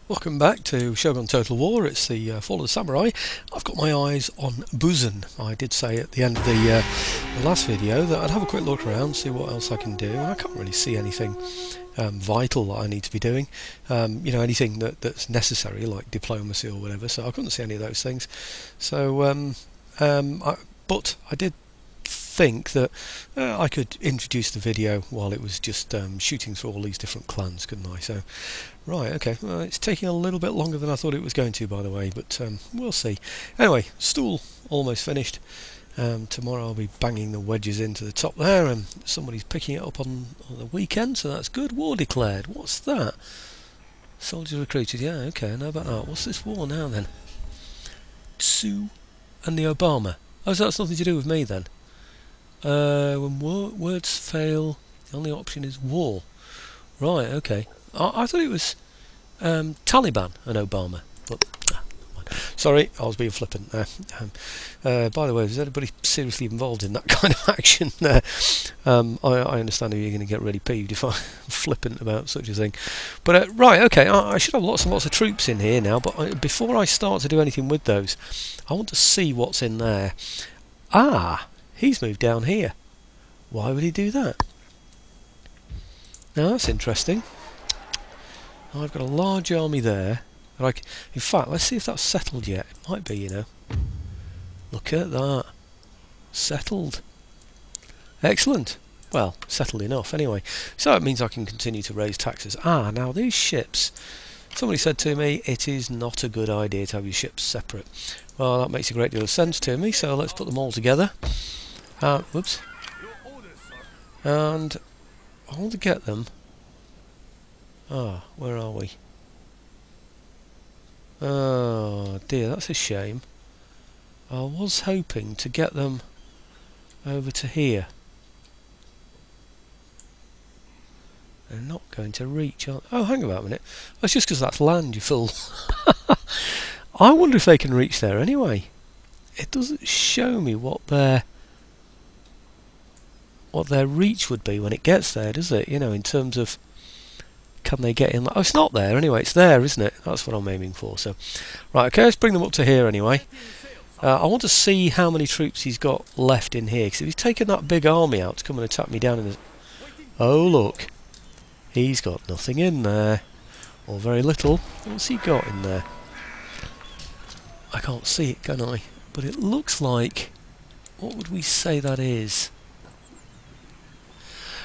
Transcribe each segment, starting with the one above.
Welcome back to Shogun Total War. It's the Fall of the Samurai. I've got my eyes on Busan. I did say at the end of the last video that I'd have a quick look around, see what else I can do, and I can't really see anything vital that I need to be doing. You know, anything that's necessary, like diplomacy or whatever, so I couldn't see any of those things. So, but I did think that I could introduce the video while it was just shooting through all these different clans, couldn't I? So, right, okay, well, it's taking a little bit longer than I thought it was going to, by the way, but we'll see. Anyway, stool almost finished. Tomorrow I'll be banging the wedges into the top there, and somebody's picking it up on the weekend, so that's good. War declared. What's that? Soldiers recruited. Yeah, okay, I know about that. What's this war now then? Tsu and the Obama. Oh, so that's nothing to do with me then. When words fail, the only option is war. Right, okay. I thought it was Taliban and Obama, but sorry, I was being flippant there. By the way, is anybody seriously involved in that kind of action there? I understand you're going to get really peeved if I'm flippant about such a thing. But right, okay, I should have lots and lots of troops in here now, but before I start to do anything with those, I want to see what's in there. Ah! He's moved down here. Why would he do that? Now that's interesting. I've got a large army there. In fact, let's see if that's settled yet. It might be, you know. Look at that. Settled. Excellent. Well, settled enough anyway. So it means I can continue to raise taxes. Ah, now these ships. Somebody said to me, it is not a good idea to have your ships separate. Well, that makes a great deal of sense to me, so let's put them all together. Whoops. And I want to get them. Ah, where are we? Oh dear, that's a shame. I was hoping to get them over to here. They're not going to reach, aren't they? Oh, hang about a minute. That's just because that's land, you fool. I wonder if they can reach there anyway. It doesn't show me what their reach would be when it gets there, does it? You know, in terms of can they get in? Oh, it's not there anyway. It's there, isn't it? That's what I'm aiming for. So, right, okay, let's bring them up to here anyway. I want to see how many troops he's got left in here, because if he's taken that big army out to come and attack me down in the... Oh, look. He's got nothing in there. Or very little. What's he got in there? I can't see it, can I? But it looks like... What would we say that is?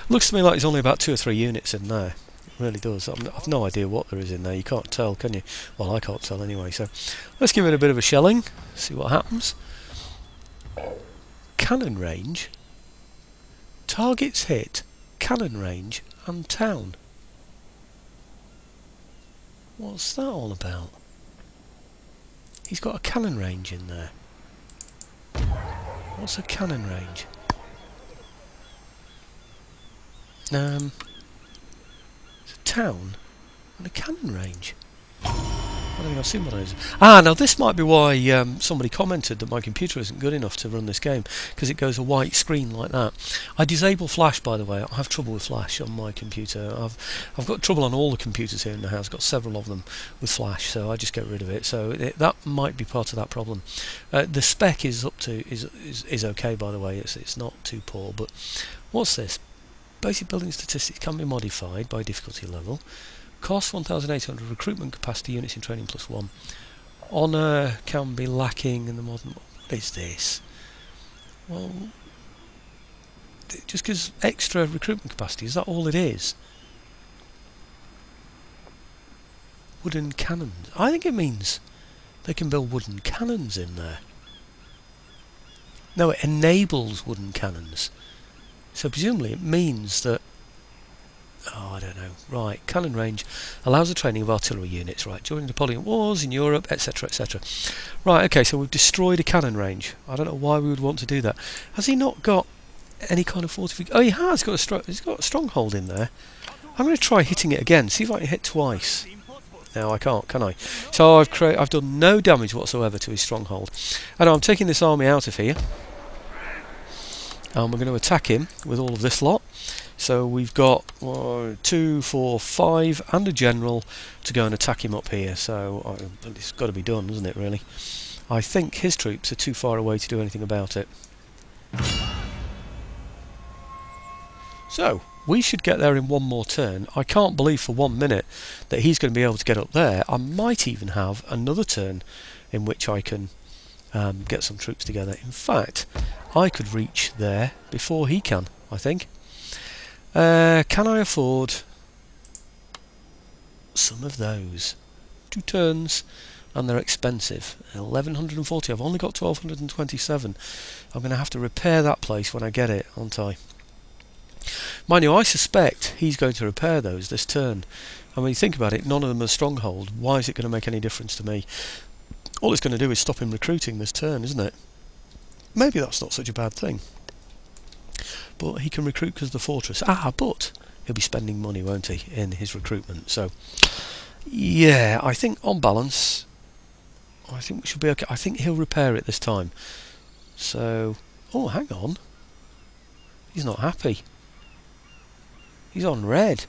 Looks to me like there's only about 2 or 3 units in there. It really does. I've no idea what there is in there. You can't tell, can you? Well, I can't tell anyway. So let's give it a bit of a shelling. See what happens. Cannon range. Targets hit. Cannon range and town. What's that all about? He's got a cannon range in there. What's a cannon range? It's a town and a cannon range. I don't think I've seen one of those. Ah, now this might be why somebody commented that my computer isn't good enough to run this game, because it goes a white screen like that. I disable Flash, by the way. I have trouble with Flash on my computer. I've got trouble on all the computers here in the house. I've got several of them with Flash, so I just get rid of it. So that might be part of that problem. The spec is up to is okay, by the way. It's not too poor. But what's this? Basic building statistics can be modified by difficulty level. Cost 1,800. Recruitment capacity units in training +1. Honour can be lacking in the modern... What is this? Well, just because extra recruitment capacity, is that all it is? Wooden cannons. I think it means they can build wooden cannons in there. No, it enables wooden cannons. So presumably it means that... Oh, I don't know. Right, cannon range allows the training of artillery units, right, during Napoleon Wars in Europe, etc, etc. Right, okay, so we've destroyed a cannon range. I don't know why we would want to do that. Has he not got any kind of fortification? Oh, he has got he's got a stronghold in there. I'm going to try hitting it again, see if I can hit twice. No, I can't, can I? So I've done no damage whatsoever to his stronghold. And I'm taking this army out of here. And we're going to attack him with all of this lot. So we've got 2, 4, 5 and a general to go and attack him up here, so it's got to be done, isn't it, really? I think his troops are too far away to do anything about it. So we should get there in one more turn. I can't believe for 1 minute that he's going to be able to get up there. I might even have another turn in which I can get some troops together. In fact, I could reach there before he can, I think. Can I afford some of those? 2 turns, and they're expensive. 1140. I've only got 1227. I'm going to have to repair that place when I get it, aren't I? Mind you, I suspect he's going to repair those this turn. And when you think about it, none of them are stronghold. Why is it going to make any difference to me? All it's going to do is stop him recruiting this turn, isn't it? Maybe that's not such a bad thing. But he can recruit because of the fortress. But he'll be spending money, won't he, in his recruitment. So, yeah, I think on balance, I think we should be okay. I think he'll repair it this time. So, oh, hang on. He's not happy. He's on red.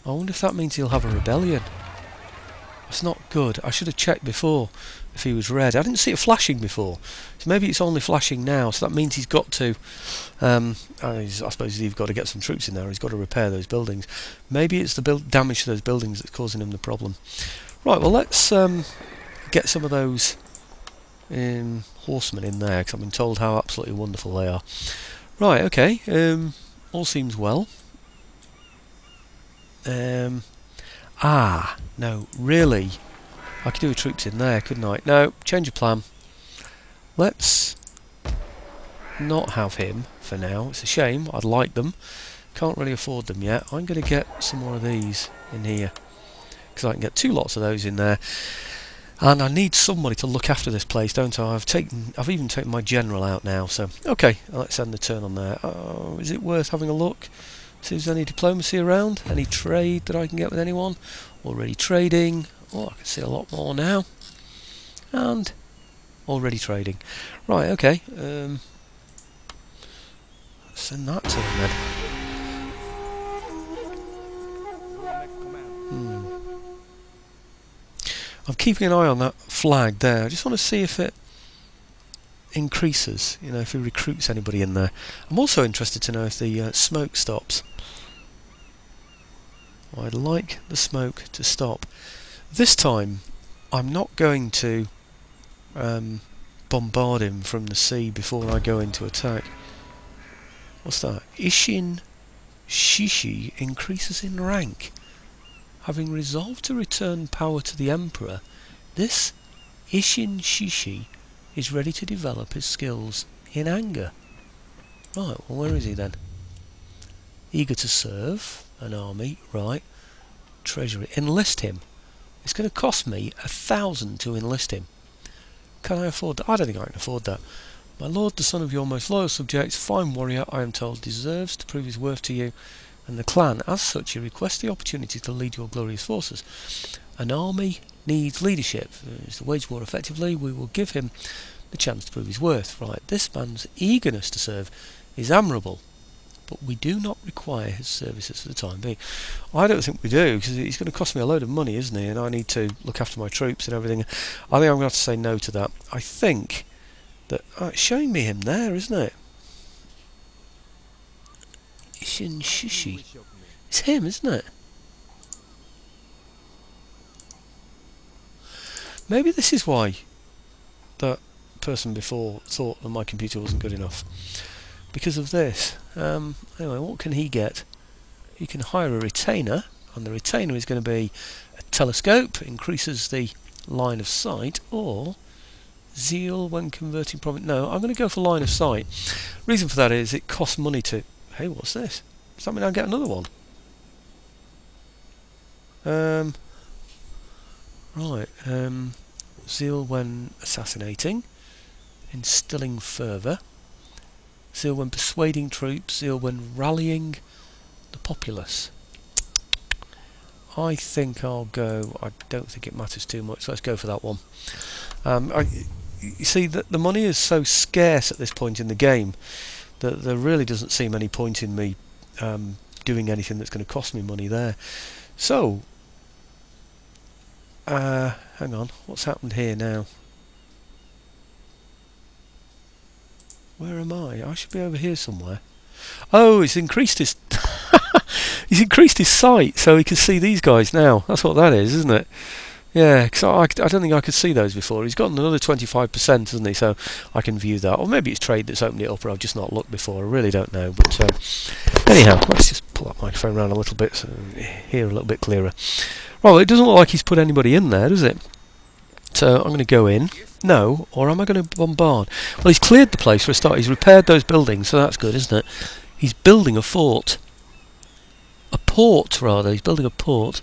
I wonder if that means he'll have a rebellion. That's not good. I should have checked before if he was red. I didn't see it flashing before, so maybe it's only flashing now. So that means he's got to. I suppose he's got to get some troops in there. He's got to repair those buildings. Maybe it's the damage to those buildings that's causing him the problem. Right. Well, let's get some of those horsemen in there, because I've been told how absolutely wonderful they are. Right. Okay. All seems well. No, really, I could do with troops in there, couldn't I? No, change of plan. Let's not have him for now. It's a shame. I'd like them. Can't really afford them yet. I'm going to get some more of these in here, because I can get 2 lots of those in there. And I need somebody to look after this place, don't I? I've even taken my general out now. So okay, let's end the turn on there. Is it worth having a look? See if there's any diplomacy around, any trade that I can get with anyone. Already trading. Oh, I can see a lot more now. And already trading. Right, okay. Send that to them then. I'm keeping an eye on that flag there. I just want to see if it increases, you know, if he recruits anybody in there. I'm also interested to know if the smoke stops. I'd like the smoke to stop. This time I'm not going to bombard him from the sea before I go into attack. What's that? Ishin Shishi increases in rank. Having resolved to return power to the Emperor, this Ishin Shishi is ready to develop his skills in anger. Right, well, where is he then? Eager to serve an army, right. Treasury. Enlist him. It's going to cost me 1,000 to enlist him. Can I afford that? I don't think I can afford that. My lord, the son of your most loyal subjects, fine warrior, I am told, deserves to prove his worth to you and the clan. As such, you request the opportunity to lead your glorious forces. An army needs leadership. To wage war effectively, we will give him the chance to prove his worth. Right, this man's eagerness to serve is admirable, but we do not require his services for the time being. I don't think we do, because he's going to cost me a load of money, isn't he? And I need to look after my troops and everything. I think I'm going to have to say no to that. I think that it's showing me him there, isn't it? Ishin Shishi. It's him, isn't it? Maybe this is why that person before thought that my computer wasn't good enough. Because of this. Anyway, what can he get? He can hire a retainer, and the retainer is going to be a telescope, increases the line of sight, or zeal when converting profit. No, I'm going to go for line of sight. Reason for that is it costs money to... Hey, what's this? Does that mean I'll get another one? Right. Zeal when assassinating, instilling fervour, zeal when persuading troops, zeal when rallying the populace. I think I'll go... I don't think it matters too much, so let's go for that one. You see, the money is so scarce at this point in the game There really doesn't seem any point in me doing anything that's going to cost me money there. So, hang on, what's happened here now? Where am I? I should be over here somewhere. Oh, it's increased his he's increased his sight so he can see these guys now. That's what that is, isn't it? Yeah, because I don't think I could see those before. He's got another 25%, hasn't he? So I can view that. Or maybe it's trade that's opened it up, or I've just not looked before. I really don't know. But anyhow, let's just pull that microphone around a little bit so hear a little bit clearer. Well, it doesn't look like he's put anybody in there, does it? So I'm going to go in. No, or am I going to bombard? Well, he's cleared the place for a start. He's repaired those buildings, so that's good, isn't it? He's building a fort. A port, rather. He's building a port.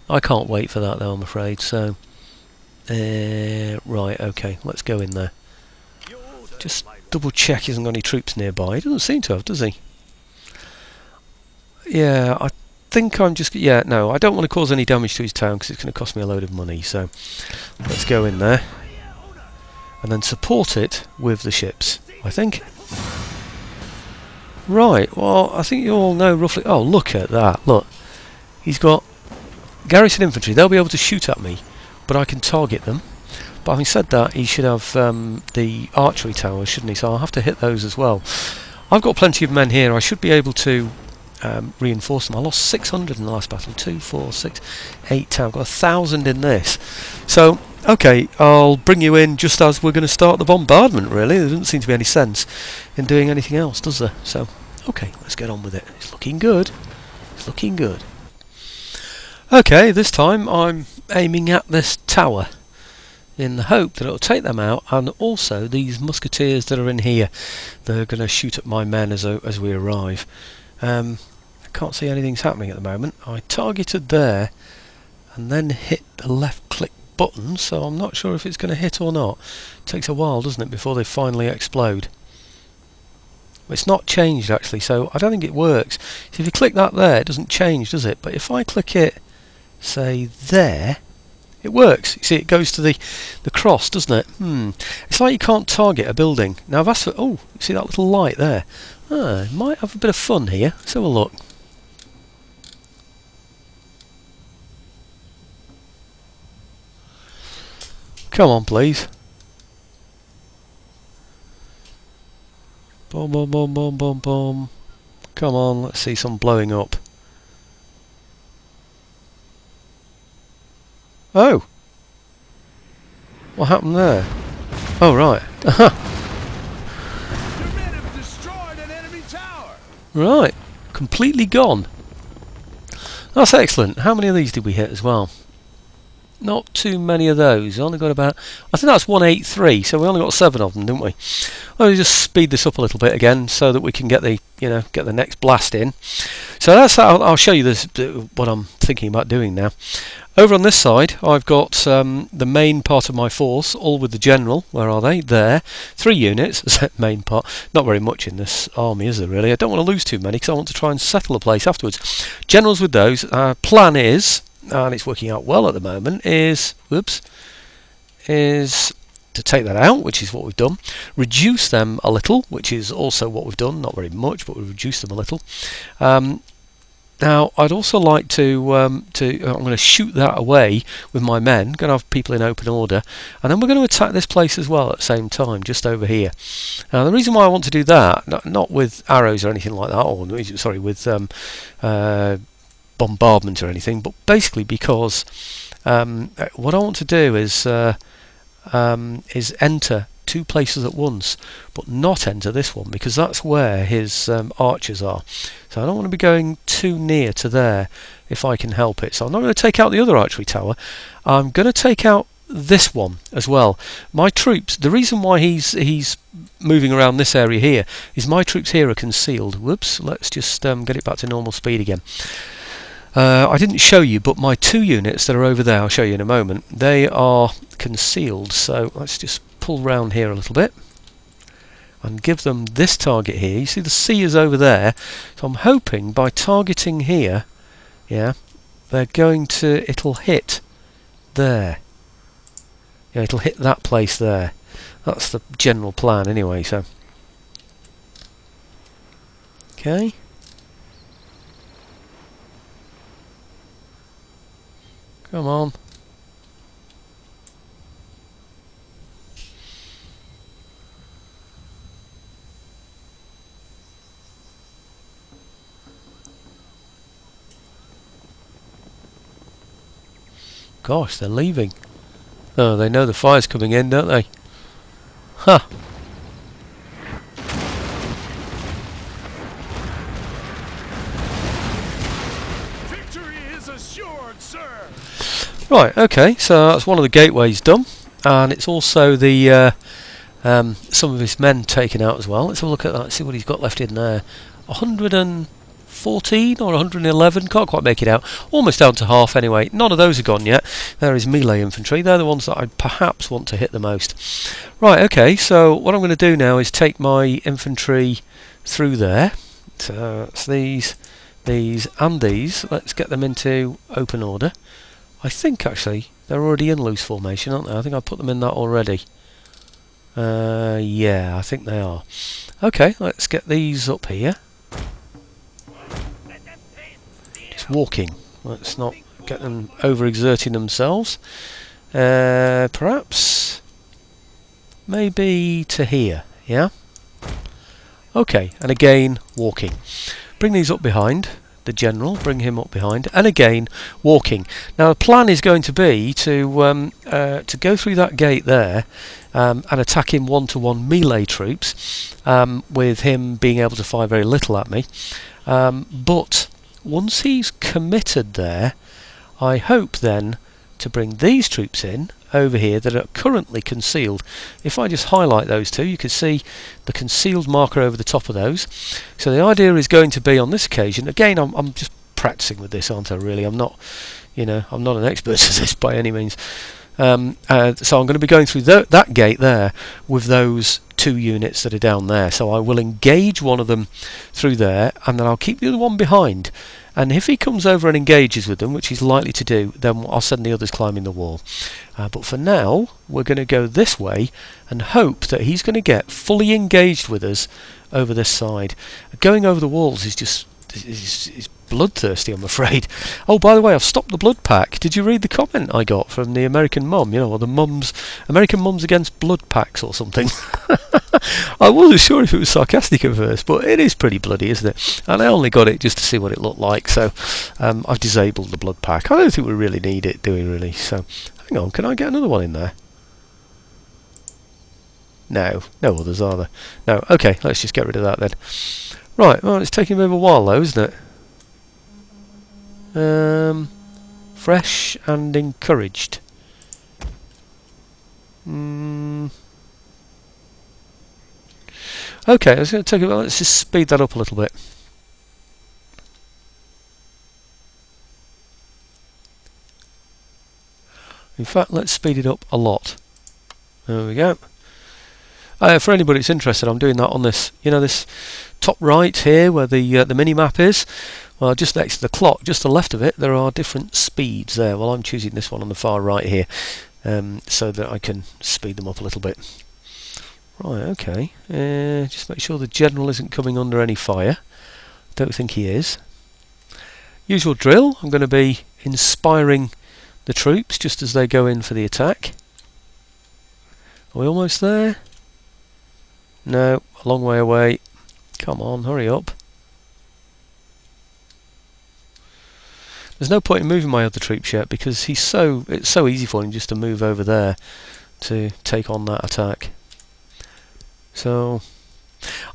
I can't wait for that, though, I'm afraid. So, right, okay, let's go in there. Just double check he hasn't got any troops nearby. He doesn't seem to have, does he? Yeah, I think I'm just... Yeah, no, I don't want to cause any damage to his town because it's going to cost me a load of money. So, let's go in there. And then support it with the ships, I think. Right, well, I think you all know roughly... Oh, look at that, look. He's got garrison infantry. They'll be able to shoot at me, but I can target them. But having said that, he should have the archery towers, shouldn't he? So I'll have to hit those as well. I've got plenty of men here. I should be able to reinforce them. I lost 600 in the last battle. 2, 4, 6, 8, 10. I've got 1,000 in this. So... Okay, I'll bring you in just as we're going to start the bombardment, really. There doesn't seem to be any sense in doing anything else, does there? So, okay, let's get on with it. It's looking good. It's looking good. Okay, this time I'm aiming at this tower in the hope that it'll take them out, and also these musketeers that are in here. They're going to shoot at my men as we arrive. I can't see anything's happening at the moment. I targeted there and then hit the left click button, so I'm not sure if it's going to hit or not. It takes a while, doesn't it, before they finally explode. It's not changed actually, so I don't think it works. So if you click that there, it doesn't change, does it? But if I click it, say there, it works. You see, it goes to the cross, doesn't it? It's like you can't target a building. Now I've asked for... Oh, you see that little light there? Ah, might have a bit of fun here. Let's have a look. Come on, please. Boom, boom, boom, boom, boom, boom. Come on, let's see some blowing up. Oh! What happened there? Oh, right. Right. Completely gone. That's excellent. How many of these did we hit as well? Not too many of those. Only got about... I think that's 183, so we only got 7 of them, didn't we? Let me just speed this up a little bit again so that we can get the, get the next blast in. So that's how I'll show you this, what I'm thinking about doing now. Over on this side, I've got the main part of my force, all with the general. Where are they? There. 3 units, main part. Not very much in this army, is there really? I don't want to lose too many because I want to try and settle a place afterwards. Generals with those. Plan is... and it's working out well at the moment, is to take that out, which is what we've done, reduce them a little, which is also what we've done, not very much, but we've reduced them a little. Now I'd also like to I'm going to shoot that away with my men, going to have people in open order, and then we're going to attack this place as well at the same time, just over here. Now the reason why I want to do that, not with arrows or anything like that, or sorry, with bombardment or anything, but basically because what I want to do is enter 2 places at once, but not enter this one because that's where his archers are. So I don't want to be going too near to there if I can help it. So I'm not going to take out the other archery tower. I'm going to take out this one as well. My troops, the reason why he's moving around this area here is my troops here are concealed. Whoops, let's just get it back to normal speed again. I didn't show you, but my 2 units that are over there, I'll show you in a moment, they are concealed. So let's just pull round here a little bit and give them this target here. You see the sea is over there, so I'm hoping by targeting here, yeah, they're going to, it'll hit there. Yeah, it'll hit that place there. That's the general plan anyway, so. Okay. Come on. Gosh, they're leaving. Oh, they know the fire's coming in, don't they? Huh. Victory is assured, sir. Right, okay, so that's one of the gateways done. And it's also the some of his men taken out as well. Let's have a look at that, see what he's got left in there. 114 or 111, can't quite make it out. Almost down to half anyway. None of those are gone yet. There is melee infantry. They're the ones that I perhaps want to hit the most. Right, okay, so what I'm going to do now is take my infantry through there. So it's these, and these. Let's get them into open order. I think actually they're already in loose formation, aren't they? I think I put them in that already. Yeah, I think they are. Okay, let's get these up here. Just walking. Let's not get them overexerting themselves. Perhaps maybe to here, yeah? Okay, and again walking. Bring these up behind the general, bring him up behind, and again walking. Now the plan is going to be to go through that gate there and attack him one-to-one melee troops, with him being able to fire very little at me. But once he's committed there, I hope then to bring these troops in over here that are currently concealed. If I just highlight those two, you can see the concealed marker over the top of those. So the idea is going to be on this occasion, again I'm just practicing with this, aren't I, really? I'm not, you know, I'm not an expert at this by any means. So I'm going to be going through that gate there with those two units that are down there. So I will engage one of them through there, and then I'll keep the other one behind. And if he comes over and engages with them, which he's likely to do, then I'll send the others climbing the wall. But for now, we're going to go this way and hope that he's going to get fully engaged with us over this side. Going over the walls is just is bloodthirsty, I'm afraid. Oh, by the way, I've stopped the blood pack. Did you read the comment I got from the American mum? You know, or the American mums against blood packs or something. I wasn't sure if it was sarcastic at first, but it is pretty bloody, isn't it? And I only got it just to see what it looked like, so I've disabled the blood pack. I don't think we really need it, do we really? So, hang on, can I get another one in there? No, no others are there. No, okay, let's just get rid of that then. Right, well, it's taking a bit of a while though, isn't it? Fresh and encouraged. Okay, let's just speed that up a little bit. In fact, let's speed it up a lot. There we go. For anybody that's interested, I'm doing that on this, you know, this top right here where the mini map is. Well, just next to the clock, just to the left of it, there are different speeds there. Well, I'm choosing this one on the far right here, so that I can speed them up a little bit. Right, okay. Just make sure the general isn't coming under any fire. Don't think he is. Usual drill. I'm going to be inspiring the troops just as they go in for the attack. Are we almost there? No, a long way away. Come on, hurry up. There's no point in moving my other troops yet because it's so easy for him just to move over there to take on that attack. So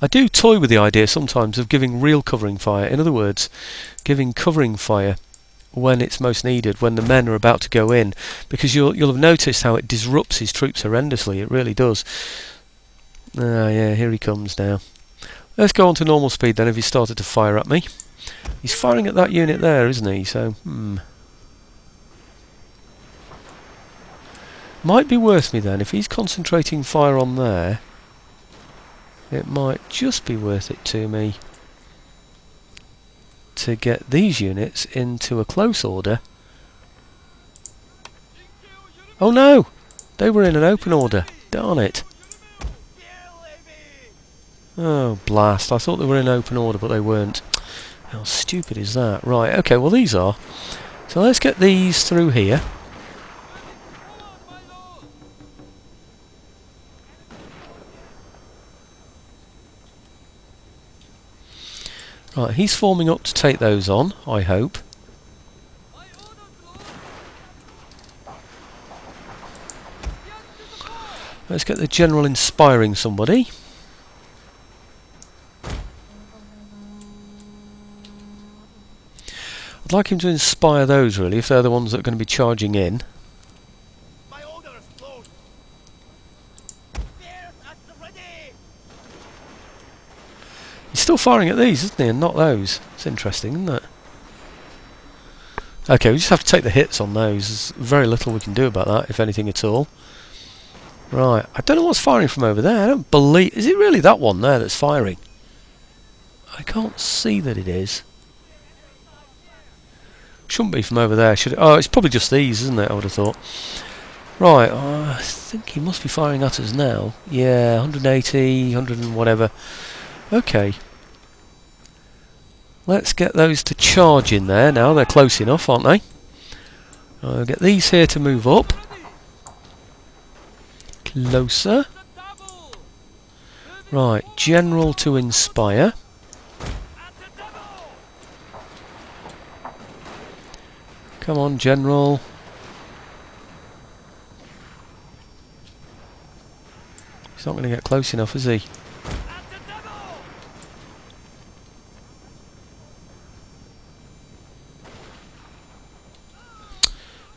I do toy with the idea sometimes of giving real covering fire. In other words, giving covering fire when it's most needed, when the men are about to go in, because you'll have noticed how it disrupts his troops horrendously. It really does. Yeah, here he comes now. Let's go on to normal speed then if he started to fire at me. He's firing at that unit there, isn't he? So, might be worth me then, if he's concentrating fire on there, it might just be worth it to me to get these units into a close order. Oh no! They were in an open order. Darn it. Oh, blast. I thought they were in open order, but they weren't. How stupid is that? Right, okay, well these are. So let's get these through here. Right, he's forming up to take those on, I hope. Let's get the general inspiring somebody. I'd like him to inspire those, really, if they're the ones that are going to be charging in. He's still firing at these, isn't he, and not those. It's interesting, isn't it? Okay, we just have to take the hits on those. There's very little we can do about that, if anything at all. Right, I don't know what's firing from over there. I don't believe... Is it really that one there that's firing? I can't see that it is. Shouldn't be from over there, should it? Oh, it's probably just these, isn't it? I would have thought. Right, I think he must be firing at us now. Yeah, 180, 100 and whatever. Okay. Let's get those to charge in there now. They're close enough, aren't they? I'll get these here to move up. Closer. Right, general to inspire. Come on, general. He's not going to get close enough, is he?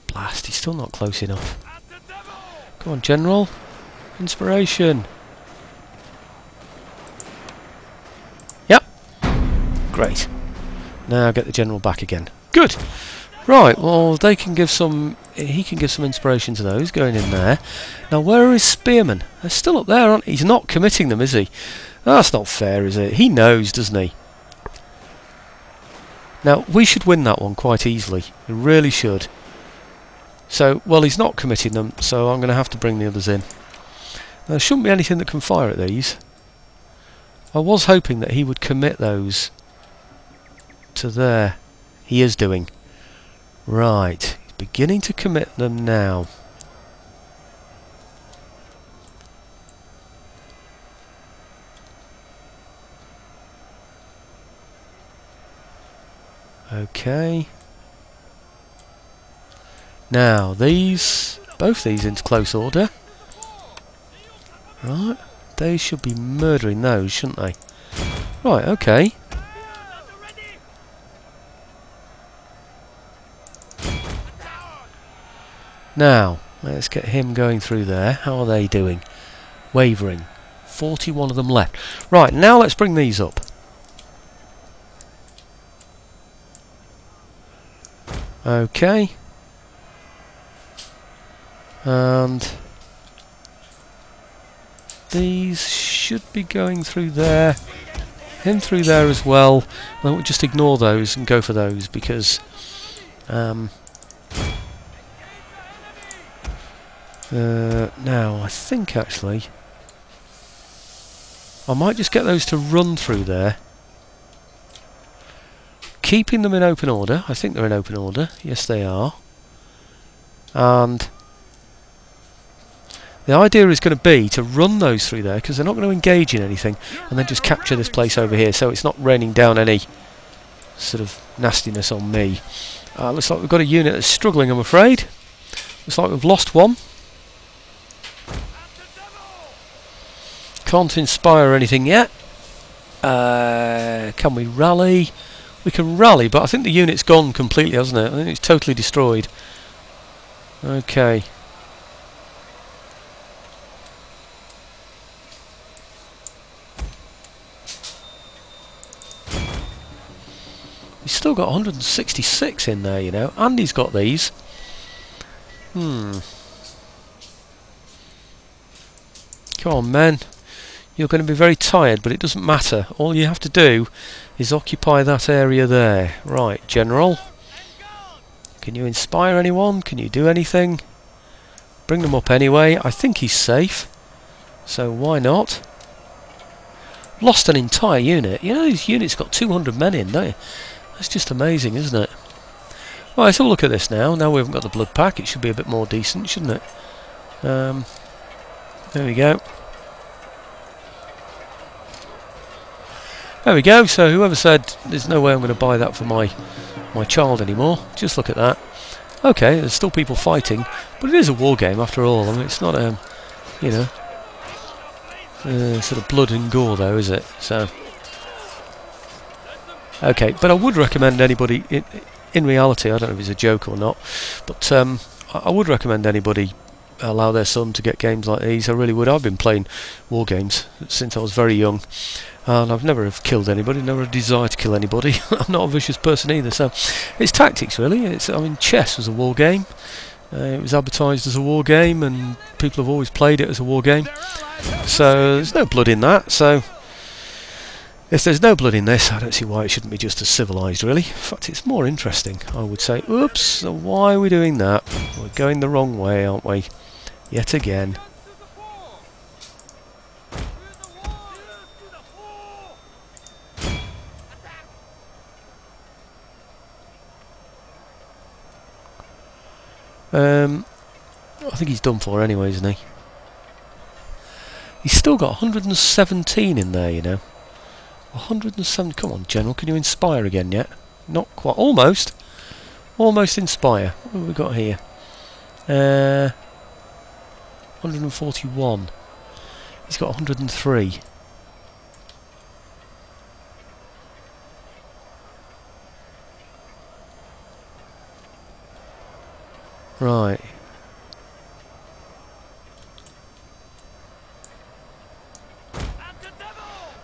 Blast, he's still not close enough. Come on, general. Inspiration. Yep. Great. Now get the general back again. Good. Right, well, they can give some... He can give some inspiration to those going in there. Now, where are his spearmen? They're still up there, aren't he? He's not committing them, is he? That's not fair, is it? He knows, doesn't he? Now, we should win that one quite easily. We really should. So, well, he's not committing them, so I'm going to have to bring the others in. There shouldn't be anything that can fire at these. I was hoping that he would commit those to there. He is doing. Right, he's beginning to commit them now. Okay. Now, these, both these into close order. Right, they should be murdering those, shouldn't they? Right, okay. Now, let's get him going through there. How are they doing? Wavering. 41 of them left. Right, now let's bring these up. Okay. And these should be going through there. Him through there as well. Then we'll just ignore those and go for those because now I think actually I might just get those to run through there, keeping them in open order. I think they're in open order. Yes, they are. And the idea is going to be to run those through there because they're not going to engage in anything, and then just capture this place over here so it's not raining down any sort of nastiness on me. Looks like we've got a unit that's struggling, I'm afraid. Looks like we've lost one. Can't inspire anything yet. Can we rally? We can rally, but I think the unit's gone completely, hasn't it? I think it's totally destroyed. Okay. He's still got 166 in there, you know, and he's got these. Come on, men. You're going to be very tired, but it doesn't matter. All you have to do is occupy that area there. Right, General. Can you inspire anyone? Can you do anything? Bring them up anyway. I think he's safe. So why not? lost an entire unit. You know, these units got 200 men in, don't you? That's just amazing, isn't it? Right, let's have a look at this now. Now we haven't got the blood pack, it should be a bit more decent, shouldn't it? There we go. There we go. So whoever said there's no way I'm going to buy that for my child anymore, just look at that. Okay, there's still people fighting, but it is a war game after all. I mean, it's not you know, sort of blood and gore though, is it? So okay, but I would recommend anybody in reality, I don't know if it's a joke or not, but I would recommend anybody allow their son to get games like these. I really would. I've been playing war games since I was very young, and I've never have killed anybody, never a desire to kill anybody. I'm not a vicious person either, so it's tactics really. I mean, chess was a war game. It was advertised as a war game, and people have always played it as a war game. So there's no blood in that. So if there's no blood in this, I don't see why it shouldn't be just as civilised, really. In fact, it's more interesting, I would say. Oops, so why are we doing that? We're going the wrong way, aren't we? Yet again. I think he's done for anyway, isn't he? He's still got 117 in there, you know. 107. Come on, General, can you inspire again yet? Not quite. Almost. Almost inspire. What have we got here? 141. He's got 103. Right.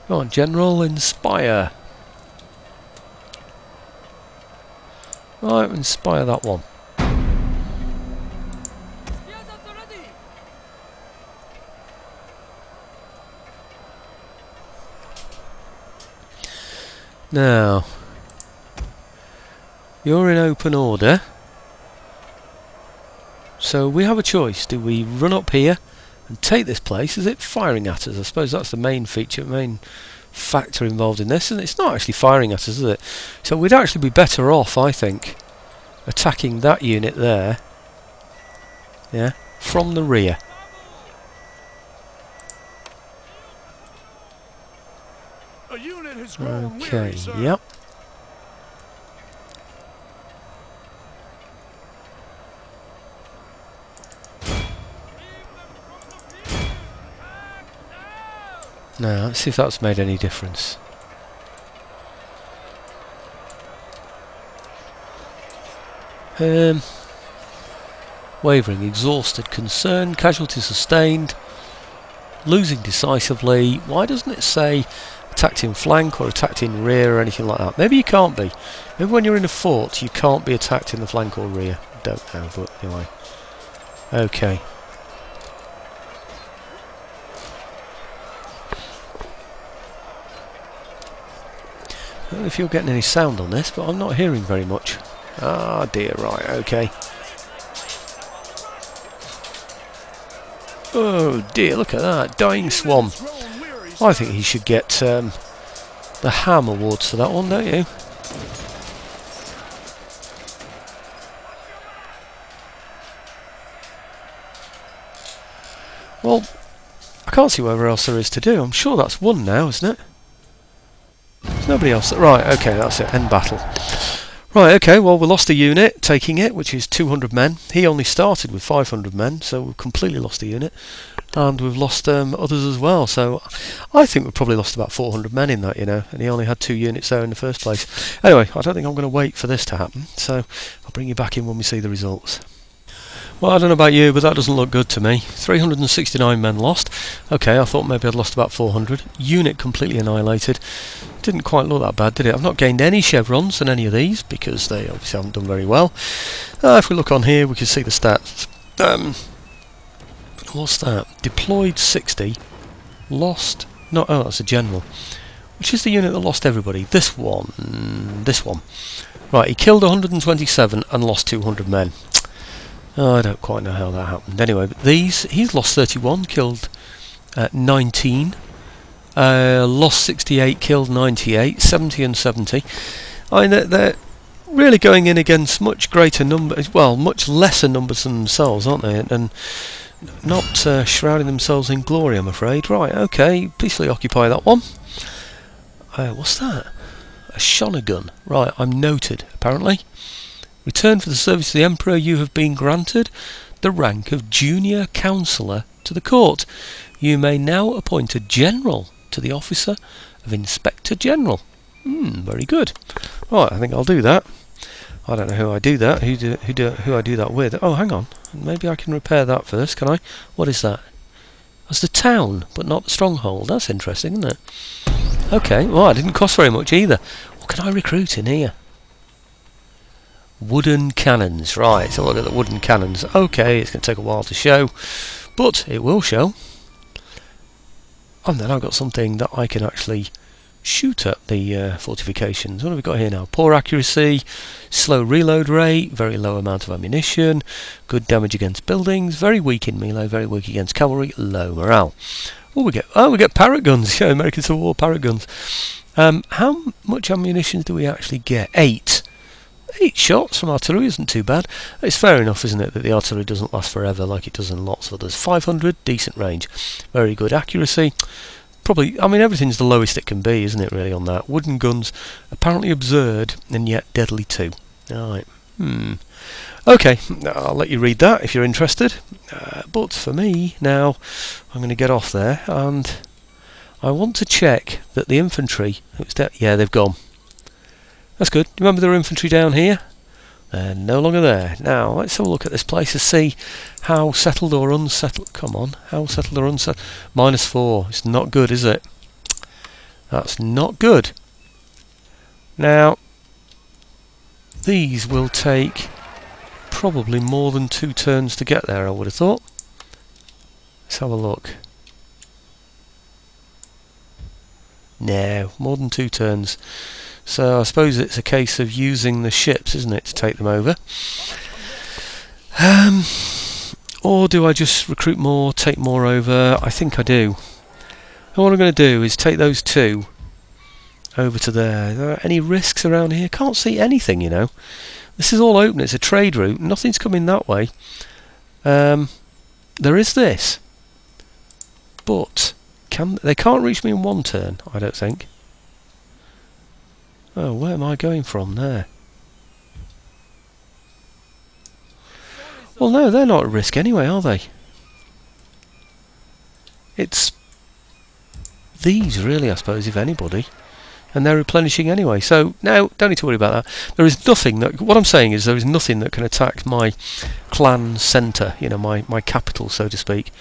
Go on, General, inspire. Right, inspire that one. Now, you're in open order. So we have a choice. Do we run up here and take this place? Is it firing at us? I suppose that's the main feature, main factor involved in this. And it's not actually firing at us, is it? So we'd actually be better off, I think, attacking that unit there. Yeah, from the rear. A unit has grown Okay, weary, sir. yep. Now, let's see if that's made any difference. Wavering, exhausted, concerned, casualty sustained, losing decisively. Why doesn't it say attacked in flank or attacked in rear or anything like that? Maybe you can't be. Maybe when you're in a fort you can't be attacked in the flank or rear. Don't know, but anyway. Okay. I don't know if you're getting any sound on this, but I'm not hearing very much. Ah dear, right, okay. Oh dear, look at that, Dying Swan. I think he should get the Ham Awards for that one, don't you? Well, I can't see whatever else there is to do. I'm sure that's one now, isn't it? There's nobody else. Right, okay, that's it. End battle. Right, okay, well, we lost a unit taking it, which is 200 men. He only started with 500 men, so we've completely lost a unit. And we've lost others as well, so I think we've probably lost about 400 men in that, you know, and he only had 2 units there in the first place. Anyway, I don't think I'm going to wait for this to happen, so I'll bring you back in when we see the results. Well, I don't know about you, but that doesn't look good to me. 369 men lost. Okay, I thought maybe I'd lost about 400. Unit completely annihilated. Didn't quite look that bad, did it? I've not gained any chevrons in any of these, because they obviously haven't done very well. If we look on here, we can see the stats. What's that? Deployed 60. Lost... No, oh, that's a general. Which is the unit that lost everybody? This one. This one. Right, he killed 127 and lost 200 men. Oh, I don't quite know how that happened. Anyway, but these, he's lost 31, killed 19, Lost 68, killed 98, 70 and 70. I mean, they're really going in against much greater numbers, well, much lesser numbers than themselves, aren't they? And not shrouding themselves in glory, I'm afraid. Right, okay, peacefully occupy that one. What's that? A Shogun. Right, I'm noted, apparently. Return for the service of the Emperor, you have been granted the rank of Junior Counsellor to the Court. You may now appoint a General to the officer of Inspector General. Very good. Right, I think I'll do that. I don't know who I do that. Who I do that with? Oh, hang on. Maybe I can repair that first. Can I? What is that? That's the town, but not the stronghold. That's interesting, isn't it? Okay. Well, it didn't cost very much either. What can I recruit in here? Wooden cannons. Right. So look at the wooden cannons. Okay, it's going to take a while to show, but it will show. And then I've got something that I can actually shoot at the fortifications. What have we got here now? Poor accuracy, slow reload rate, very low amount of ammunition, good damage against buildings, very weak in melee, very weak against cavalry, low morale. What we get? Oh, we get parrot guns. Yeah, American Civil War parrot guns. How much ammunition do we actually get? 8 shots from artillery isn't too bad. It's fair enough, isn't it, that the artillery doesn't last forever like it does in lots of others. 500, decent range, very good accuracy. Probably, I mean, everything's the lowest it can be, isn't it, really, on that? Wooden guns, apparently absurd, and yet deadly too. Alright. Okay, I'll let you read that if you're interested. But for me, now, I'm going to get off there, and I want to check that the infantry... yeah, they've gone. That's good. You remember there were infantry down here? They're no longer there. Now, let's have a look at this place to see how settled or unsettled... Come on, how settled or unsettled... -4. It's not good, is it? That's not good. Now, these will take probably more than 2 turns to get there, I would have thought. Let's have a look. No, more than 2 turns. So I suppose it's a case of using the ships, isn't it, to take them over. Or do I just recruit more, take more over? I think I do. And what I'm going to do is take those 2 over to there. Are there any risks around here? Can't see anything, you know. This is all open. It's a trade route. Nothing's coming that way. There is this. But they can't reach me in 1 turn, I don't think. Oh, where am I going from there? Well, no, they're not at risk anyway, are they? It's these, really, I suppose, if anybody. And they're replenishing anyway. So, no, don't need to worry about that. There is nothing that... What I'm saying is there is nothing that can attack my clan centre, you know, my capital, so to speak.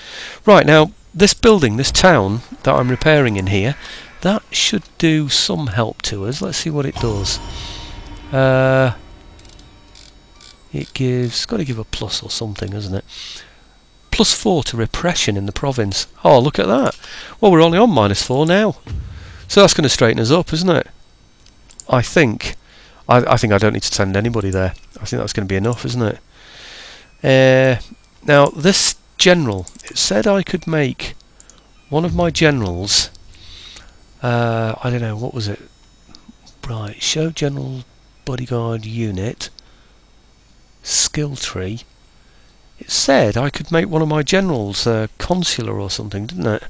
Right, now, this building, this town that I'm repairing in here... That should do some help to us. Let's see what it does. It gives... got to give a plus or something, hasn't it? +4 to repression in the province. Oh, look at that. Well, we're only on -4 now. So that's going to straighten us up, isn't it? I think. I think I don't need to send anybody there. I think that's going to be enough, isn't it? Now, this general... It said I could make one of my generals... I don't know, what was it? Right, show general bodyguard unit, skill tree. It said I could make one of my generals consular or something, didn't it?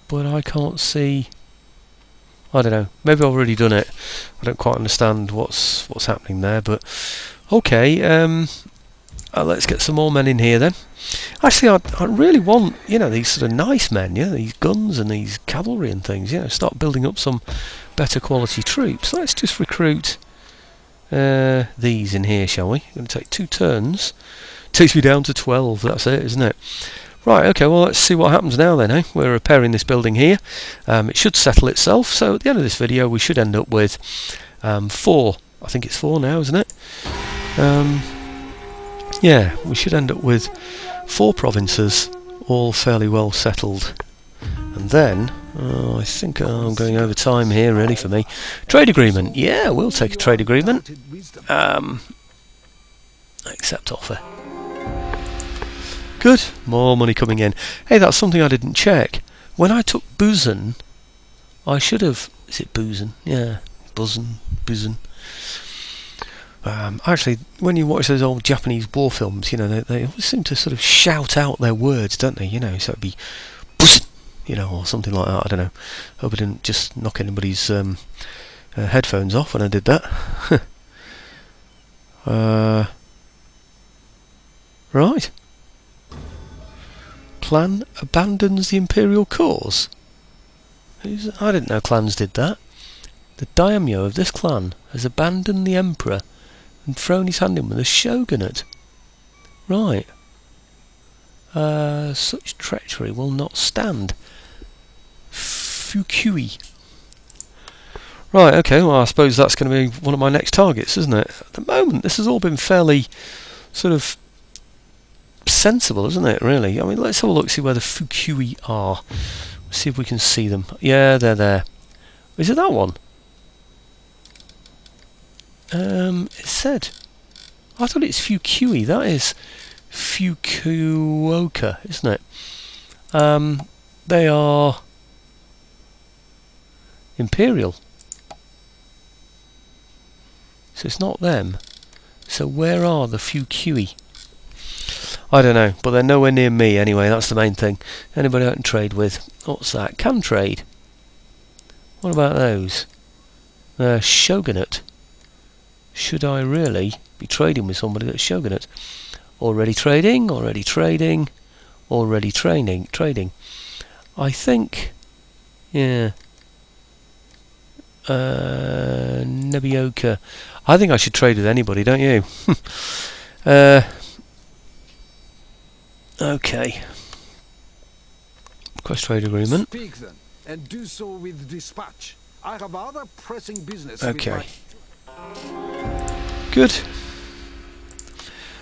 But I can't see. I don't know. Maybe I've already done it. I don't quite understand what's happening there. But okay. Let's get some more men in here then. Actually, I really want, you know, these sort of nice men, you know, these guns and these cavalry and things, you know, start building up some better quality troops. Let's just recruit these in here, shall we? Going to take 2 turns. Takes me down to 12, that's it, isn't it? Right, okay, well, let's see what happens now then, eh? We're repairing this building here. It should settle itself, so at the end of this video we should end up with 4. I think it's 4 now, isn't it? Yeah, we should end up with 4 provinces, all fairly well settled. And then, I think I'm going over time here, really, for me. Trade agreement. Yeah, we'll take a trade agreement. Accept offer. Good, more money coming in. Hey, that's something I didn't check. When I took Busan, I should have... Is it Busan? Yeah, Busan. Actually, when you watch those old Japanese war films, you know, they always seem to sort of shout out their words, don't they? You know, so it'd be Busan, you know, or something like that. I don't know. Hope I didn't just knock anybody's headphones off when I did that. Right. Clan abandons the imperial cause. I didn't know clans did that. The daimyo of this clan has abandoned the emperor and thrown his hand in with the shogunate. Right. Such treachery will not stand. Fukui. Right, okay, well I suppose that's going to be one of my next targets, isn't it? At the moment, this has all been fairly sort of sensible, isn't it, really? I mean, let's have a look, see where the Fukui are. See if we can see them. Yeah, they're there. Is it that one? It said... I thought it's Fukui. That is Fukuoka, isn't it? They are... Imperial. So it's not them. So where are the Fukui? I don't know, but they're nowhere near me anyway, that's the main thing. Anybody I can trade with? What's that? Can trade. What about those? Shogunate. Should I really be trading with somebody that's Shogunate? Already trading, already trading, already trading. I think... Yeah. Nebioka. I think I should trade with anybody, don't you? Okay. Quest trade agreement. Speak then, and do so with dispatch. I have other pressing business. Okay. Good.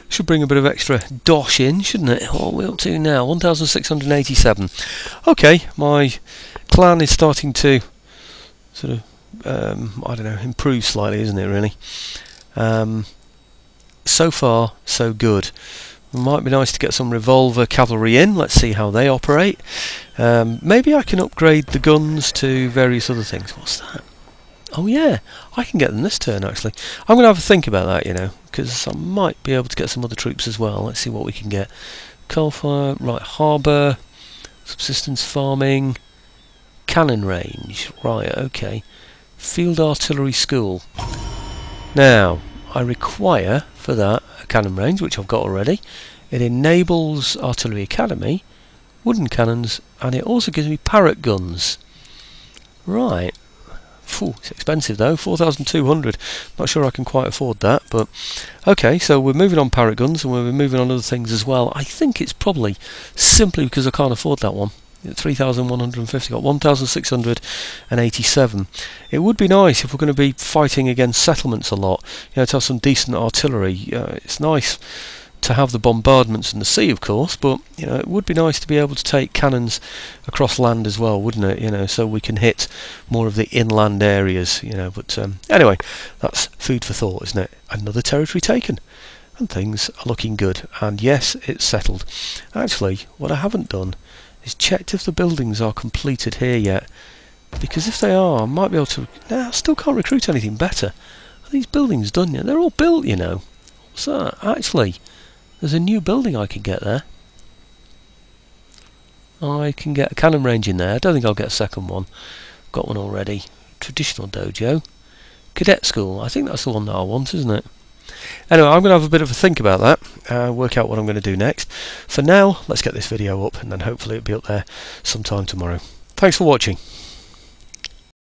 Should bring a bit of extra dosh in, shouldn't it? What are we up to now? 1,687. Okay, my clan is starting to sort of, I don't know, improve slightly, isn't it, really? So far, so good. It might be nice to get some revolver cavalry in. Let's see how they operate. Maybe I can upgrade the guns to various other things. What's that? Oh yeah, I can get them this turn actually. I'm going to have a think about that, you know, because I might be able to get some other troops as well. Let's see what we can get. Coalfire, right, harbour, subsistence farming, cannon range, right, okay. Field artillery school. Now, I require for that a cannon range, which I've got already. It enables artillery academy, wooden cannons, and it also gives me parrot guns. Right. Phew, it's expensive though, 4,200. Not sure I can quite afford that, but okay, so we're moving on parrot guns and we're moving on other things as well. I think it's probably simply because I can't afford that one. 3,150, got 1,687. It would be nice if we're going to be fighting against settlements a lot, you know, to have some decent artillery. It's nice to have the bombardments in the sea, of course, but you know, it would be nice to be able to take cannons across land as well, wouldn't it? You know, so we can hit more of the inland areas, you know. But anyway, that's food for thought, isn't it? Another territory taken, and things are looking good. And yes, it's settled. Actually, what I haven't done is checked if the buildings are completed here yet, because if they are, I might be able to... I still can't recruit anything better. Are these buildings done yet? They're all built, you know. What's that? Actually, there's a new building I can get there. I can get a cannon range in there. I don't think I'll get a second one. Got one already. Traditional dojo. Cadet school. I think that's the one that I want, isn't it? Anyway, I'm going to have a bit of a think about that, work out what I'm going to do next. For now, let's get this video up, and then hopefully it'll be up there sometime tomorrow. Thanks for watching.